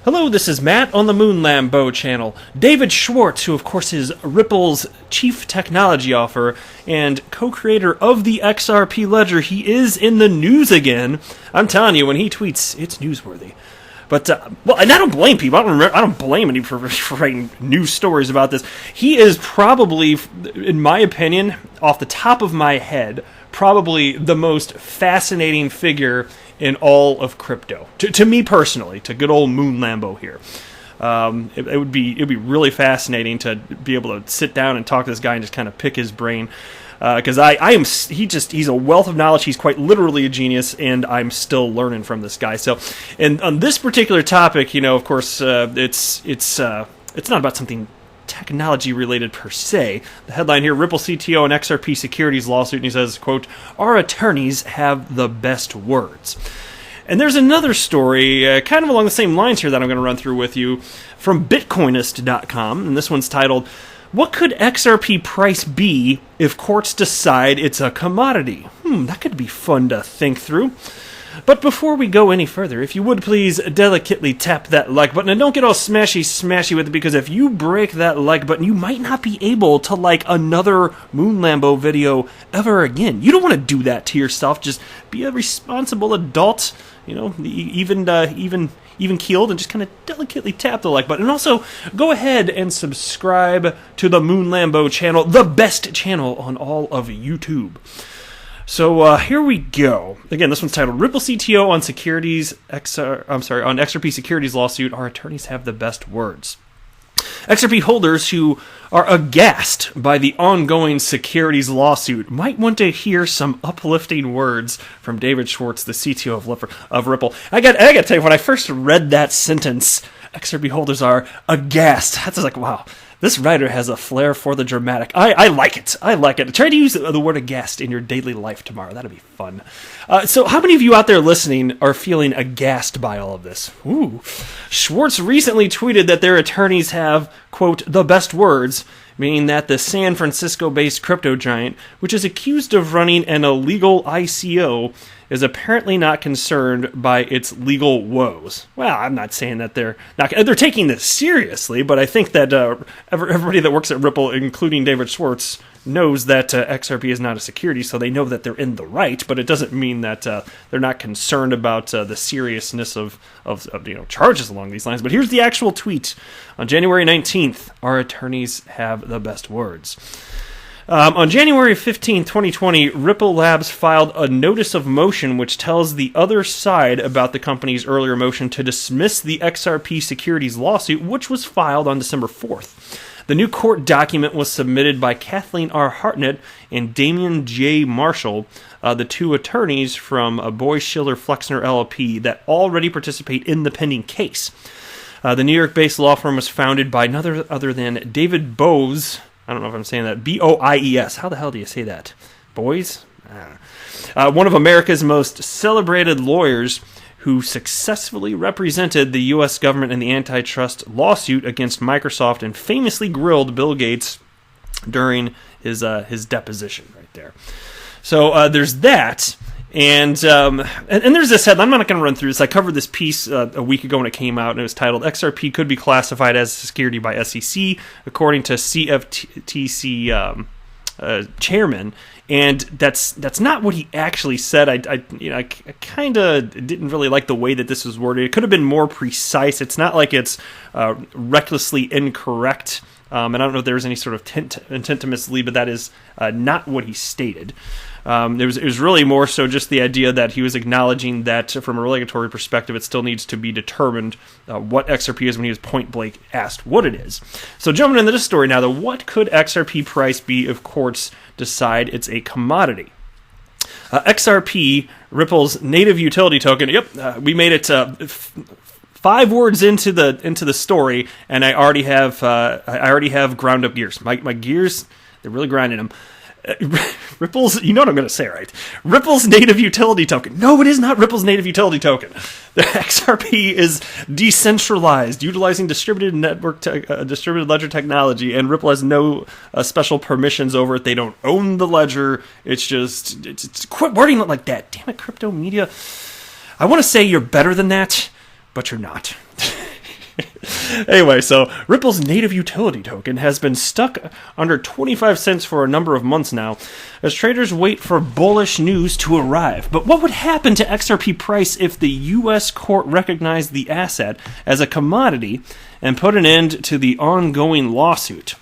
Hello, this is Matt on the Moon Lambo channel. David Schwartz, who of course is Ripple's chief technology officer and co-creator of the XRP ledger, he is in the news again. I'm telling you, when he tweets, it's newsworthy. But, and I don't blame people. I don't blame anybody for writing news stories about this. He is probably, in my opinion, off the top of my head, probably the most fascinating figure in all of crypto. To me personally, to good old Moon Lambo here. It would be really fascinating to be able to sit down and talk to this guy and just kind of pick his brain. Because he's a wealth of knowledge. He's quite literally a genius, and I'm still learning from this guy. So, and on this particular topic, of course, it's not about something technology related per se. The headline here: Ripple CTO and XRP securities lawsuit, and he says, quote, "Our attorneys have the best words." And there's another story, kind of along the same lines here, that I'm going to run through with you from Bitcoinist.com, and this one's titled, "What could XRP price be if courts decide it's a commodity?" That could be fun to think through. But before we go any further, if you would please delicately tap that like button, and don't get all smashy with it, because if you break that like button, you might not be able to like another Moon Lambo video ever again. You don't want to do that to yourself. Just be a responsible adult, even keeled, and just kind of delicately tap the like button. And also, go ahead and subscribe to the Moon Lambo channel, the best channel on all of YouTube. So here we go. Again, this one's titled "Ripple CTO on XRP securities lawsuit. Our attorneys have the best words." XRP holders who are aghast by the ongoing securities lawsuit might want to hear some uplifting words from David Schwartz, the CTO of Ripple. I got to tell you, when I first read that sentence, XRP holders are aghast, that's like, wow. This writer has a flair for the dramatic. I like it. Try to use the word aghast in your daily life tomorrow. That'll be fun. So how many of you out there listening are feeling aghast by all of this? Ooh. Schwartz recently tweeted that their attorneys have, quote, "the best words," meaning that the San Francisco-based crypto giant, which is accused of running an illegal ICO, is apparently not concerned by its legal woes. Well, I'm not saying that they're taking this seriously, but I think that everybody that works at Ripple, including David Schwartz, knows that XRP is not a security, so they know that they're in the right, but it doesn't mean that they're not concerned about the seriousness of charges along these lines. But here's the actual tweet. On January 19th, our attorneys have the best words. On January 15, 2020, Ripple Labs filed a notice of motion which tells the other side about the company's earlier motion to dismiss the XRP securities lawsuit, which was filed on December 4th. The new court document was submitted by Kathleen R. Hartnett and Damian J. Marshall, the two attorneys from Boy Schiller Flexner LLP that already participate in the pending case. The New York-based law firm was founded by none other than David Boies. I don't know if I'm saying that. Boies. How the hell do you say that? Boys? One of America's most celebrated lawyers who successfully represented the U.S. government in the antitrust lawsuit against Microsoft and famously grilled Bill Gates during his deposition right there. So there's that. And there's this headline. I'm not going to run through this. I covered this piece a week ago when it came out, and it was titled "XRP could be classified as a security by SEC," according to CFTC chairman. And that's not what he actually said. I kind of didn't really like the way that this was worded. It could have been more precise. It's not like it's recklessly incorrect. And I don't know if there was any sort of intent to mislead, but that is not what he stated. It was really more so just the idea that he was acknowledging that from a regulatory perspective, it still needs to be determined what XRP is when he was point blank asked what it is. So jumping into this story now, what could XRP price be if courts decide it's a commodity? XRP, Ripple's native utility token. Yep, we made it 5 words into the story, and I already have ground up gears. My gears, they're really grinding them. Ripple's, you know what I'm going to say, right? Ripple's native utility token. No, it is not Ripple's native utility token. The XRP is decentralized, utilizing distributed ledger technology, and Ripple has no special permissions over it. They don't own the ledger. It's quit wording it like that. Damn it, crypto media. I want to say you're better than that, but you're not. Anyway, so Ripple's native utility token has been stuck under 25 cents for a number of months now, as traders wait for bullish news to arrive. But what would happen to XRP price if the U.S. court recognized the asset as a commodity and put an end to the ongoing lawsuit?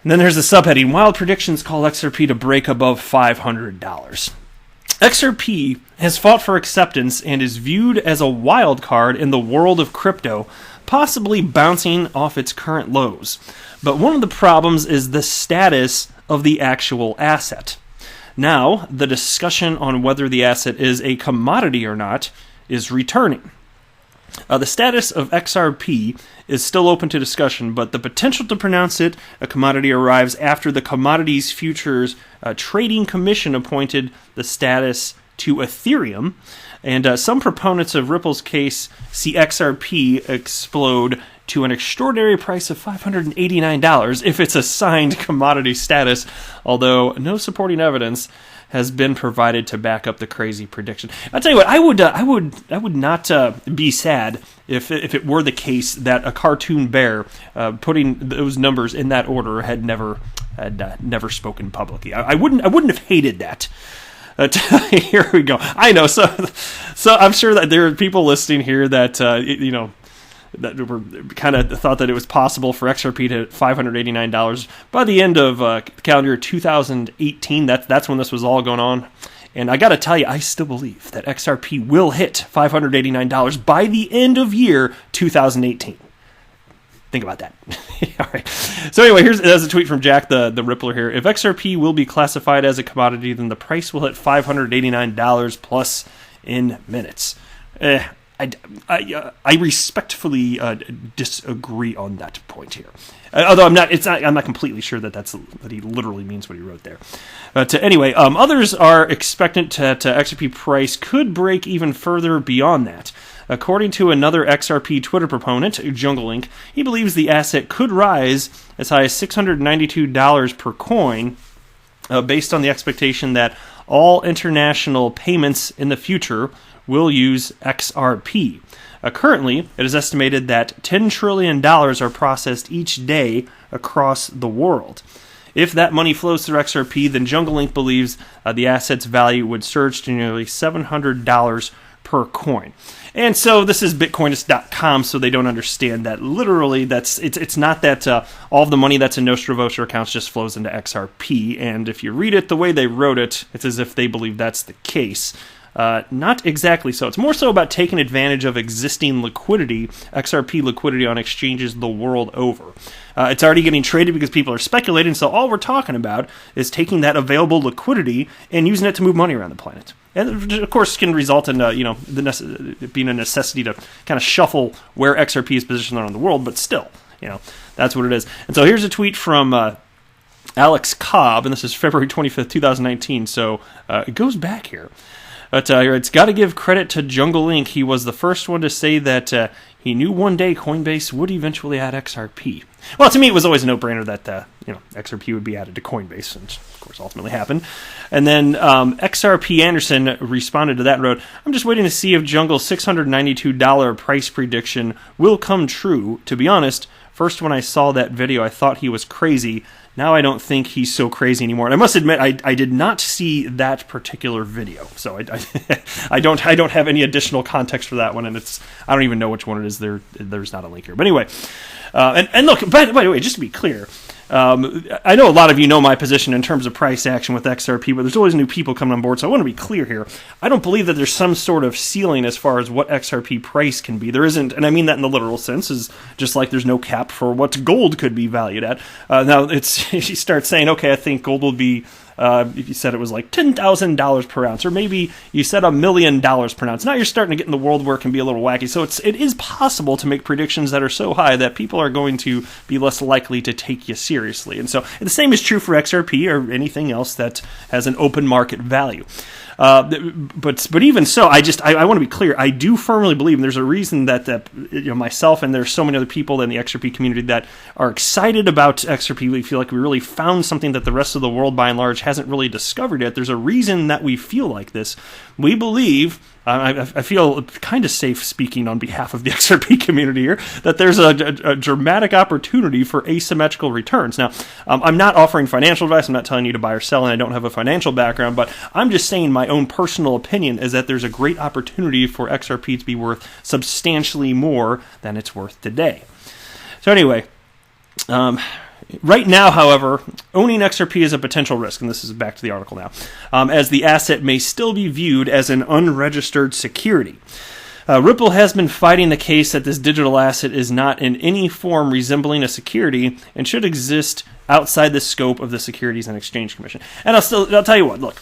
And then there's the subheading, Wild Predictions call XRP to break above $500. XRP has fought for acceptance and is viewed as a wild card in the world of crypto, possibly bouncing off its current lows. But one of the problems is the status of the actual asset. Now, the discussion on whether the asset is a commodity or not is returning. The status of XRP is still open to discussion, but the potential to pronounce it a commodity arrives after the Commodities Futures Trading Commission appointed the status to Ethereum, and some proponents of Ripple's case see XRP explode to an extraordinary price of $589 if it's assigned commodity status, although no supporting evidence has been provided to back up the crazy prediction. I'll tell you what, I would not be sad if it were the case that a cartoon bear putting those numbers in that order had never spoken publicly. I wouldn't have hated that. Here we go. I know. So I'm sure that there are people listening here that that were kind of thought that it was possible for XRP to $589 by the end of calendar year 2018. That's when this was all going on. And I got to tell you, I still believe that XRP will hit $589 by the end of year 2018. Think about that. All right. So anyway, there's a tweet from Jack, the Rippler here. If XRP will be classified as a commodity, then the price will hit $589 plus in minutes. I respectfully disagree on that point here. Although I'm not completely sure that he literally means what he wrote there. But anyway, others are expectant to XRP price could break even further beyond that. According to another XRP Twitter proponent, Jungle Inc., he believes the asset could rise as high as $692 per coin, based on the expectation that all international payments in the future will use XRP. Currently, it is estimated that $10 trillion are processed each day across the world. If that money flows through XRP, then Jungle Inc. believes the asset's value would surge to nearly $700 per coin. And so this is Bitcoinist.com, so they don't understand that literally it's not that all of the money that's in Nostra Voce accounts just flows into XRP. And if you read it the way they wrote it, it's as if they believe that's the case. Not exactly so. It's more so about taking advantage of existing liquidity, XRP liquidity on exchanges the world over. It's already getting traded because people are speculating, so all we're talking about is taking that available liquidity and using it to move money around the planet. And of course can result in being a necessity to kind of shuffle where XRP is positioned around the world, but still, that's what it is. And so here's a tweet from Alex Cobb, and this is February 25th, 2019, so it goes back here. But it's got to give credit to Jungle Inc. He was the first one to say that he knew one day Coinbase would eventually add XRP. Well, to me, it was always a no-brainer that XRP would be added to Coinbase, and of course, ultimately happened. And then XRP Anderson responded to that and wrote, "I'm just waiting to see if Jungle's $692 price prediction will come true. To be honest, first when I saw that video, I thought he was crazy. Now I don't think he's so crazy anymore." And I must admit, I did not see that particular video, so I don't have any additional context for that one, and I don't even know which one it is. There's not a link here, but anyway. And look, by the way, just to be clear, I know a lot of you know my position in terms of price action with XRP, but there's always new people coming on board, so I want to be clear here. I don't believe that there's some sort of ceiling as far as what XRP price can be. There isn't, and I mean that in the literal sense, is just like there's no cap for what gold could be valued at. Now, you start saying, okay, I think gold will be, if you said it was like $10,000 per ounce, or maybe you said $1 million per ounce. Now you're starting to get in the world where it can be a little wacky. So it is possible to make predictions that are so high that people are going to be less likely to take you seriously. And so the same is true for XRP or anything else that has an open market value. But even so, I want to be clear. I do firmly believe, and there's a reason that myself and there's so many other people in the XRP community that are excited about XRP. We feel like we really found something that the rest of the world, by and large, hasn't really discovered yet. There's a reason that we feel like this. We believe I feel kind of safe speaking on behalf of the XRP community here, that there's a dramatic opportunity for asymmetrical returns. Now, I'm not offering financial advice. I'm not telling you to buy or sell, and I don't have a financial background, but I'm just saying my own personal opinion is that there's a great opportunity for XRP to be worth substantially more than it's worth today. So anyway, right now, however, owning XRP is a potential risk, and this is back to the article now, as the asset may still be viewed as an unregistered security. Ripple has been fighting the case that this digital asset is not in any form resembling a security and should exist outside the scope of the Securities and Exchange Commission. And I'll tell you what, look,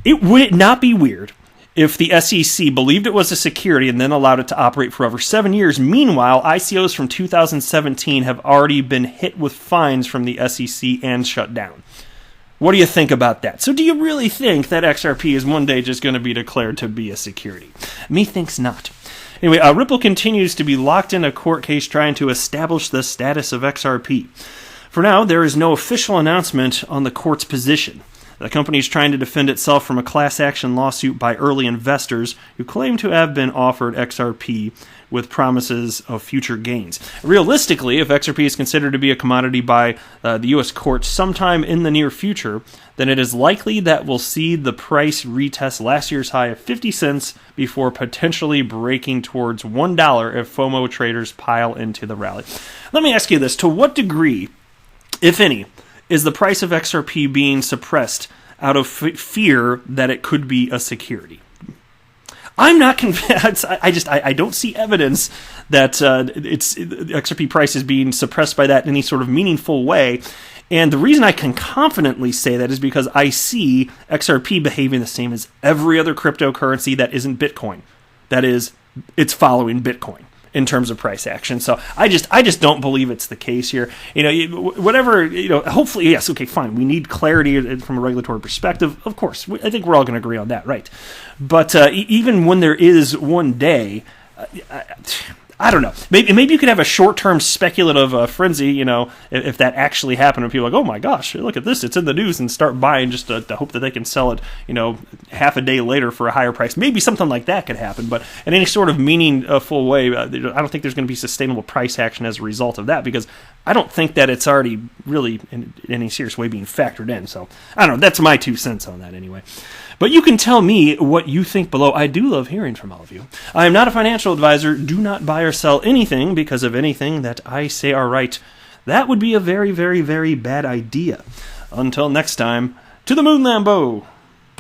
would it not be weird if the SEC believed it was a security and then allowed it to operate for over 7 years? Meanwhile, ICOs from 2017 have already been hit with fines from the SEC and shut down. What do you think about that? So do you really think that XRP is one day just going to be declared to be a security? Methinks not. Anyway, Ripple continues to be locked in a court case trying to establish the status of XRP. For now, there is no official announcement on the court's position. The company is trying to defend itself from a class action lawsuit by early investors who claim to have been offered XRP with promises of future gains. Realistically, if XRP is considered to be a commodity by the U.S. courts sometime in the near future, then it is likely that we'll see the price retest last year's high of 50 cents before potentially breaking towards $1 if FOMO traders pile into the rally. Let me ask you this. To what degree, if any, is the price of XRP being suppressed out of fear that it could be a security? I'm not convinced. I don't see evidence that XRP price is being suppressed by that in any sort of meaningful way. And the reason I can confidently say that is because I see XRP behaving the same as every other cryptocurrency that isn't Bitcoin. That is, it's following Bitcoin in terms of price action. So I just don't believe it's the case here. Whatever, hopefully, yes, okay, fine. We need clarity from a regulatory perspective. Of course, I think we're all going to agree on that, right? But even when there is one day, I don't know. Maybe you could have a short-term speculative frenzy, if that actually happened, and people are like, oh my gosh, look at this, it's in the news, and start buying just to hope that they can sell it, half a day later for a higher price. Maybe something like that could happen, but in any sort of meaningful way, I don't think there's going to be sustainable price action as a result of that, because I don't think that it's already really in any serious way being factored in. So, I don't know, that's my 2 cents on that anyway. But you can tell me what you think below. I do love hearing from all of you. I am not a financial advisor. Do not buy or sell anything because of anything that I say are right. That would be a very, very, very bad idea. Until next time, to the moon, Lambo!